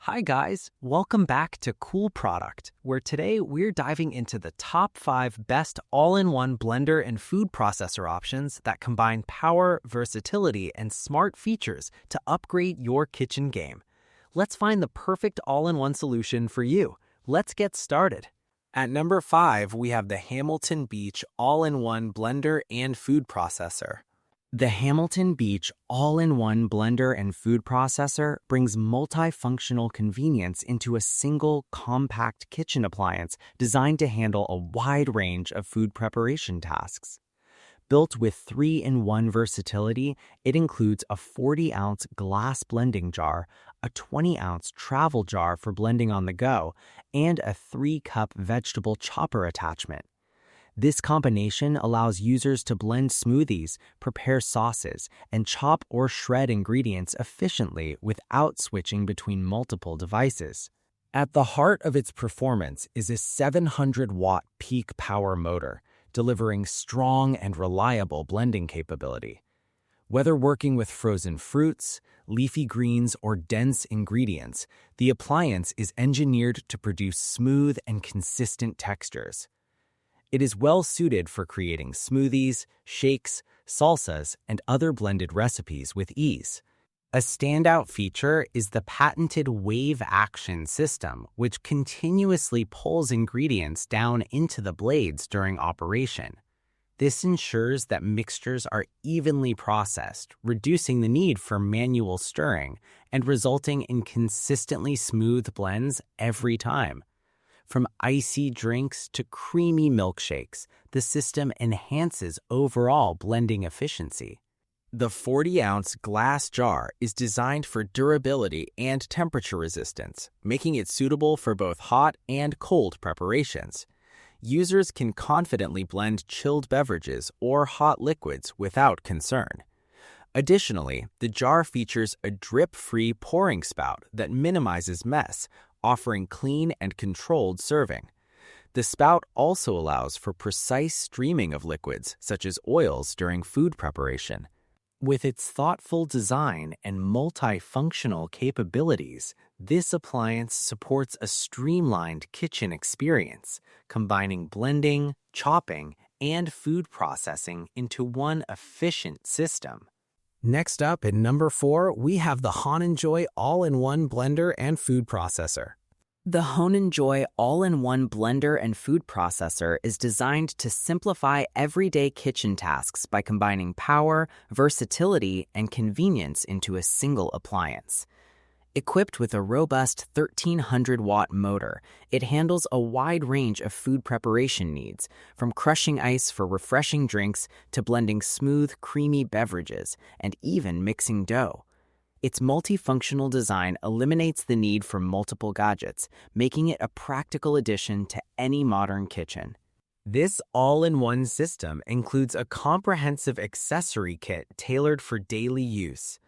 Hi guys, welcome back to Cool Product, where today we're diving into the top 5 best all-in-one blender and food processor options that combine power, versatility, and smart features to upgrade your kitchen game. Let's find the perfect all-in-one solution for you. Let's get started. At number 5, we have the Hamilton Beach all-in-one blender and food processor. The Hamilton Beach all-in-one blender and food processor brings multifunctional convenience into a single, compact kitchen appliance designed to handle a wide range of food preparation tasks. Built with 3-in-1 versatility, it includes a 40-ounce glass blending jar, a 20-ounce travel jar for blending on the go, and a 3-cup vegetable chopper attachment. This combination allows users to blend smoothies, prepare sauces, and chop or shred ingredients efficiently without switching between multiple devices. At the heart of its performance is a 700-watt peak power motor, delivering strong and reliable blending capability. Whether working with frozen fruits, leafy greens, or dense ingredients, the appliance is engineered to produce smooth and consistent textures. It is well suited for creating smoothies, shakes, salsas, and other blended recipes with ease. A standout feature is the patented wave action system, which continuously pulls ingredients down into the blades during operation. This ensures that mixtures are evenly processed, reducing the need for manual stirring and resulting in consistently smooth blends every time. From icy drinks to creamy milkshakes, the system enhances overall blending efficiency. The 40-ounce glass jar is designed for durability and temperature resistance, making it suitable for both hot and cold preparations. Users can confidently blend chilled beverages or hot liquids without concern. Additionally, the jar features a drip-free pouring spout that minimizes mess, offering clean and controlled serving. The spout also allows for precise streaming of liquids, such as oils, during food preparation. With its thoughtful design and multifunctional capabilities, this appliance supports a streamlined kitchen experience, combining blending, chopping, and food processing into one efficient system. Next up, at number 4, we have the HoninJoy all-in-one blender and food processor. The HoninJoy all-in-one blender and food processor is designed to simplify everyday kitchen tasks by combining power, versatility, and convenience into a single appliance. Equipped with a robust 1,300-watt motor, it handles a wide range of food preparation needs, from crushing ice for refreshing drinks to blending smooth, creamy beverages, and even mixing dough. Its multifunctional design eliminates the need for multiple gadgets, making it a practical addition to any modern kitchen. This all-in-one system includes a comprehensive accessory kit tailored for daily use.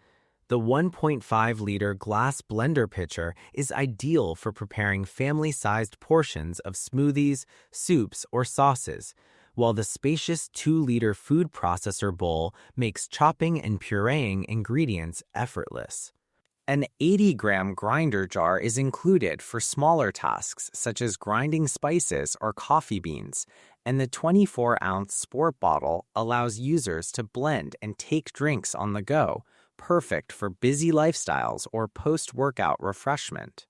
The 1.5-liter glass blender pitcher is ideal for preparing family-sized portions of smoothies, soups, or sauces, while the spacious 2-liter food processor bowl makes chopping and pureeing ingredients effortless. An 80-gram grinder jar is included for smaller tasks such as grinding spices or coffee beans, and the 24-ounce sport bottle allows users to blend and take drinks on the go, perfect for busy lifestyles or post-workout refreshment.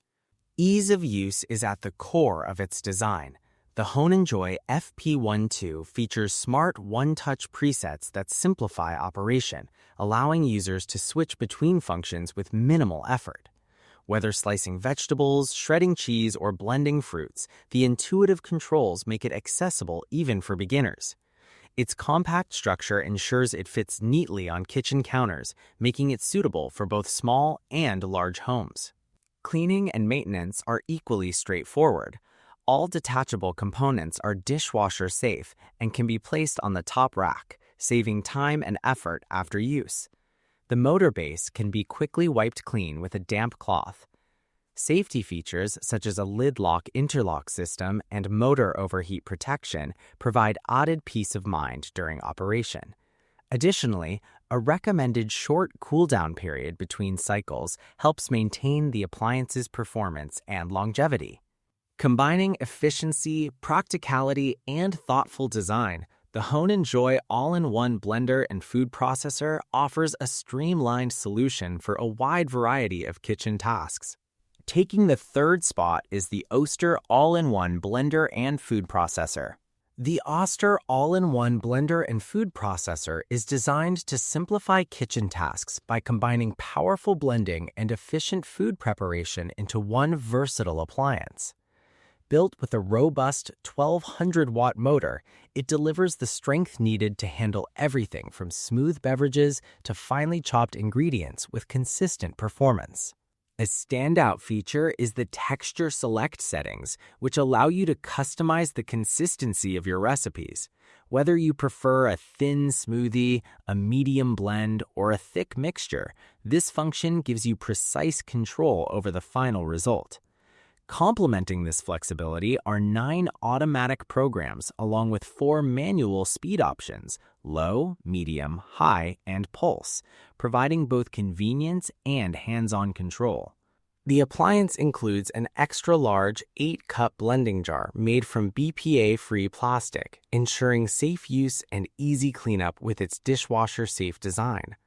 Ease of use is at the core of its design. The HoninJoy FP12 features smart one-touch presets that simplify operation, allowing users to switch between functions with minimal effort. Whether slicing vegetables, shredding cheese, or blending fruits, the intuitive controls make it accessible even for beginners. Its compact structure ensures it fits neatly on kitchen counters, making it suitable for both small and large homes. Cleaning and maintenance are equally straightforward. All detachable components are dishwasher safe and can be placed on the top rack, saving time and effort after use. The motor base can be quickly wiped clean with a damp cloth. Safety features such as a lid lock interlock system and motor overheat protection provide added peace of mind during operation. Additionally, A recommended short cool-down period between cycles helps maintain the appliance's performance and longevity. Combining efficiency, practicality, and thoughtful design, the HoninJoy all-in-one blender and food processor offers a streamlined solution for a wide variety of kitchen tasks. Taking the third spot is the Oster all-in-one blender and food processor. The Oster all-in-one blender and food processor is designed to simplify kitchen tasks by combining powerful blending and efficient food preparation into one versatile appliance. Built with a robust 1200-watt motor, it delivers the strength needed to handle everything from smooth beverages to finely chopped ingredients with consistent performance. A standout feature is the Texture Select settings, which allow you to customize the consistency of your recipes. Whether you prefer a thin smoothie, a medium blend, or a thick mixture, this function gives you precise control over the final result. Complementing this flexibility are 9 automatic programs along with 4 manual speed options, low, medium, high, and pulse, providing both convenience and hands-on control. The appliance includes an extra-large 8-cup blending jar made from BPA-free plastic, ensuring safe use and easy cleanup with its dishwasher-safe design.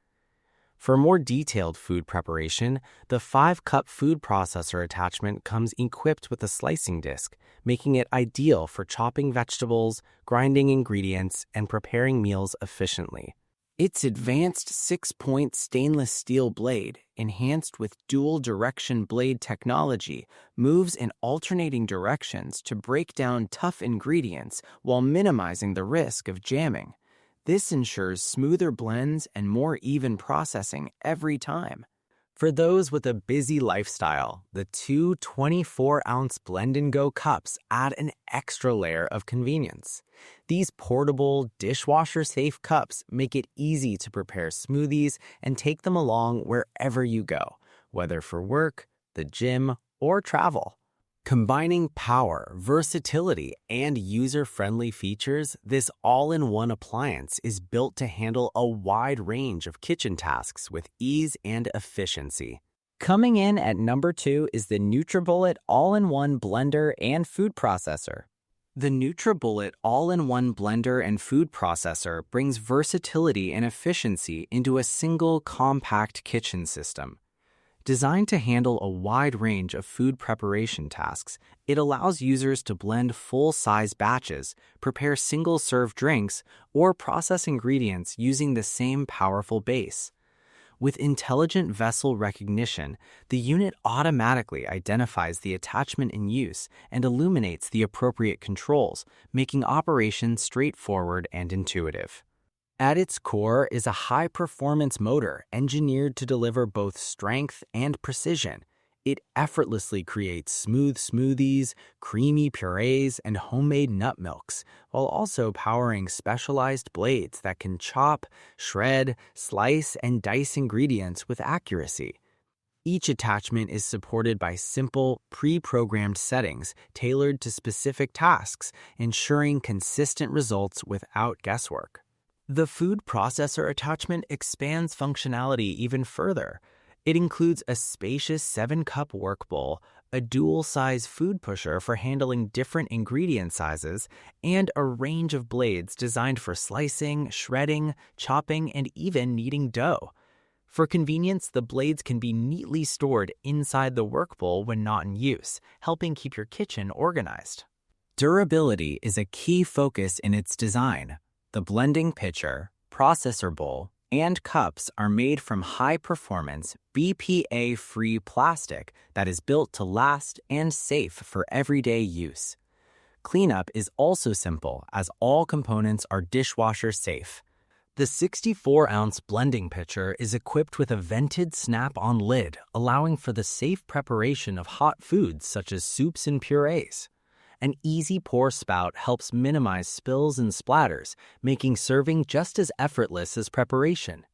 For more detailed food preparation, the 5-cup food processor attachment comes equipped with a slicing disc, making it ideal for chopping vegetables, grinding ingredients, and preparing meals efficiently. Its advanced 6-point stainless steel blade, enhanced with dual-direction blade technology, moves in alternating directions to break down tough ingredients while minimizing the risk of jamming. This ensures smoother blends and more even processing every time. For those with a busy lifestyle, the two 24-ounce blend-and-go cups add an extra layer of convenience. These portable, dishwasher-safe cups make it easy to prepare smoothies and take them along wherever you go, whether for work, the gym, or travel. Combining power, versatility, and user-friendly features, this all-in-one appliance is built to handle a wide range of kitchen tasks with ease and efficiency. Coming in at number 2 is the Nutribullet all-in-one blender and food processor. The Nutribullet all-in-one blender and food processor brings versatility and efficiency into a single compact kitchen system. Designed to handle a wide range of food preparation tasks, it allows users to blend full-size batches, prepare single-serve drinks, or process ingredients using the same powerful base. With intelligent vessel recognition, the unit automatically identifies the attachment in use and illuminates the appropriate controls, making operation straightforward and intuitive. At its core is a high-performance motor engineered to deliver both strength and precision. It effortlessly creates smooth smoothies, creamy purees, and homemade nut milks, while also powering specialized blades that can chop, shred, slice, and dice ingredients with accuracy. Each attachment is supported by simple, pre-programmed settings tailored to specific tasks, ensuring consistent results without guesswork. The food processor attachment expands functionality even further. It includes a spacious 7-cup work bowl, a dual-size food pusher for handling different ingredient sizes, and a range of blades designed for slicing, shredding, chopping, and even kneading dough. For convenience, the blades can be neatly stored inside the work bowl when not in use, helping keep your kitchen organized. Durability is a key focus in its design. The blending pitcher, processor bowl, and cups are made from high-performance, BPA-free plastic that is built to last and safe for everyday use. Cleanup is also simple, as all components are dishwasher safe. The 64-ounce blending pitcher is equipped with a vented snap-on lid, allowing for the safe preparation of hot foods such as soups and purees. An easy pour spout helps minimize spills and splatters, making serving just as effortless as preparation.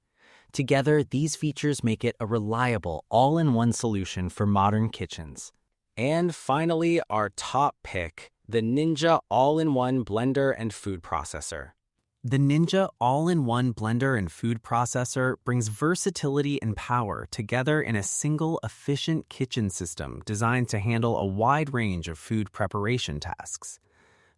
Together, these features make it a reliable, all-in-one solution for modern kitchens. And finally, our top pick, the Ninja all-in-one blender and food processor. The Ninja all-in-one blender and food processor brings versatility and power together in a single efficient kitchen system designed to handle a wide range of food preparation tasks.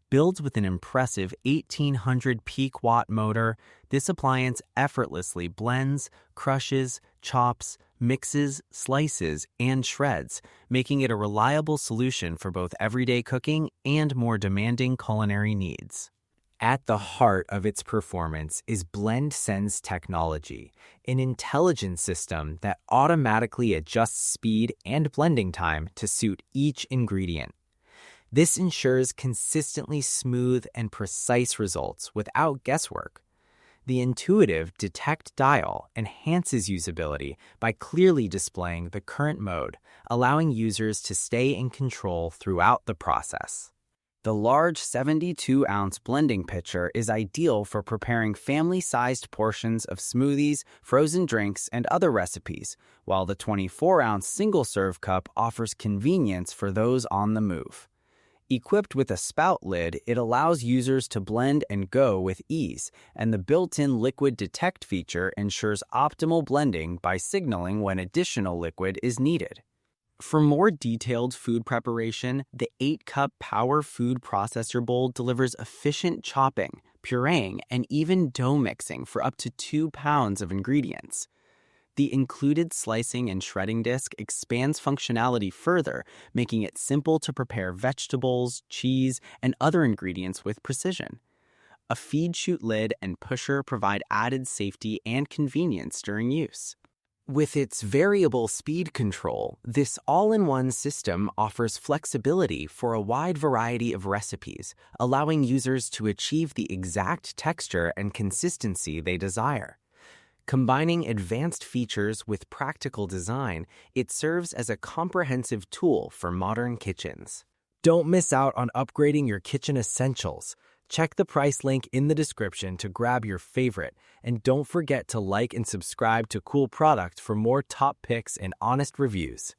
Built with an impressive 1800 peak watt motor, this appliance effortlessly blends, crushes, chops, mixes, slices, and shreds, making it a reliable solution for both everyday cooking and more demanding culinary needs. At the heart of its performance is BlendSense technology, an intelligent system that automatically adjusts speed and blending time to suit each ingredient. This ensures consistently smooth and precise results without guesswork. The intuitive Detect dial enhances usability by clearly displaying the current mode, allowing users to stay in control throughout the process. The large 72-ounce blending pitcher is ideal for preparing family-sized portions of smoothies, frozen drinks, and other recipes, while the 24-ounce single-serve cup offers convenience for those on the move. Equipped with a spout lid, it allows users to blend and go with ease, and the built-in liquid detect feature ensures optimal blending by signaling when additional liquid is needed. For more detailed food preparation, the 8-cup Power Food Processor Bowl delivers efficient chopping, pureeing, and even dough mixing for up to 2 pounds of ingredients. The included slicing and shredding disc expands functionality further, making it simple to prepare vegetables, cheese, and other ingredients with precision. A feed chute lid and pusher provide added safety and convenience during use. With its variable speed control, this all-in-one system offers flexibility for a wide variety of recipes, allowing users to achieve the exact texture and consistency they desire. Combining advanced features with practical design, it serves as a comprehensive tool for modern kitchens. Don't miss out on upgrading your kitchen essentials. Check the price link in the description to grab your favorite, and don't forget to like and subscribe to Cool Product for more top picks and honest reviews.